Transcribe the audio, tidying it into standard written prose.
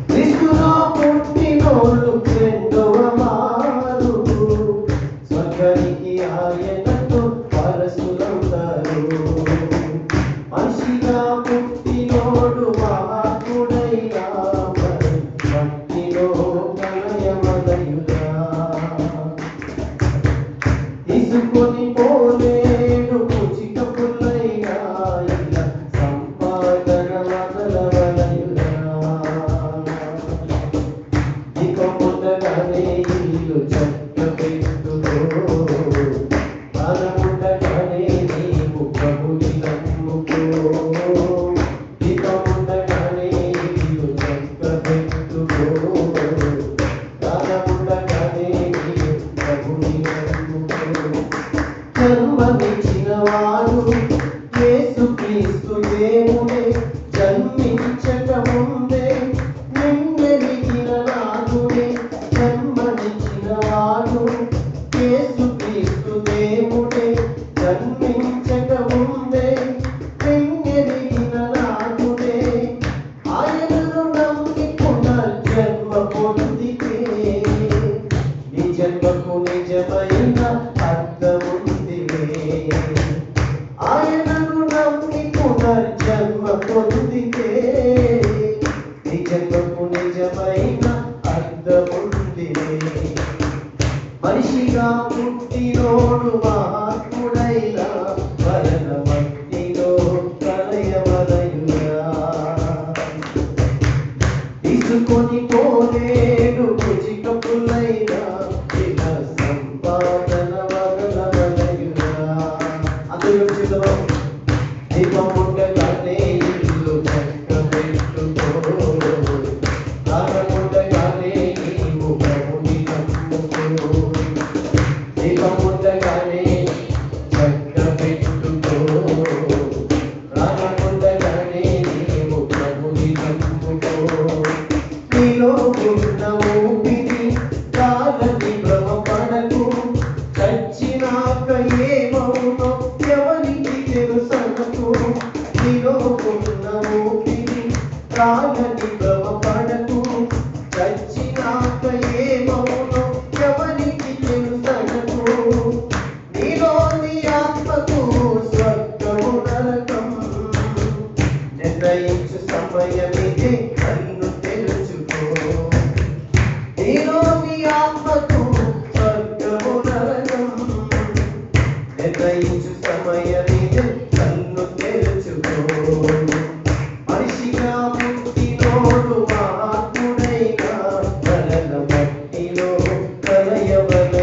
క్రీస్తులో పుట్టినోళ్ళు రెండవ మారు స్వర్గానికి ఆయనతో వారసులవుతారు. మనిషిగా పుట్టినోడు మహాత్ముడైనా మట్టిలో కలయమలయుగా తీసుకొని పోలేడు పూచిక పుల్లైనా ఇలా సంపాదన వదలవలయుగా. ఇక ముందగానే ఇల్లు చక్క పెట్టుకో, అనముండగానే నీవు ప్రభుని నమ్ముకో. ఇక ముందగానే ఇల్లు చక్క పెట్టుకో, అనముండగానే నీవు ప్రభుని నమ్ముకో. జన్మనిచ్చిన వాడు యేసుక్రీస్తు దేవుడే, జన్మించక ముందే నిన్నెరిగిన నాదుడే. జన్మనిచ్చిన వాడు యేసుక్రీస్తు దేవుడే, జన్మించక ముందే నిన్నెరిగిన నాదుడే. ఆయనను నమ్మి పునర్జన్మ పొందితే నీ జన్మకు నిజమైన అర్థముందిలే. ఆయనను నమ్మి పునర్జన్మ పొందితే నీ జన్మకు నిజమైన అర్థముందిలే. మనిషిగా పుట్టినోడు మహాత్ముడైనా మరణ మట్టిలో కలయవలయుగా. తీసుకొని పోలేడు పూచిక పుల్లైనా ఇలా సంపాదన వదలవలయుగా. అందరూ చెప్తాం. దీపముండగానే ఇల్లు చక్క పెట్టుకో, దానముండగానే నీవు ప్రభుని నమ్ముకో. దీపముండగానే చక్క పెట్టుకో, దానముండగానే నీవు ప్రభుని నమ్ముకో. నీలో ఉన్న ఊపిరి కాదని భ్రమపడకు, చచ్చినాక ఏమవునో ఎవరికి తెలుసనకు. నీలో ఉన్న ఊపిరి కాదని భ్రమపడకు, చచ్చినాక ఏమవునో ఎవరికి తెలుసనకు. నీలోని ఆత్మకు స్వర్గము నరకం నిర్ణయించు సమయమిదే.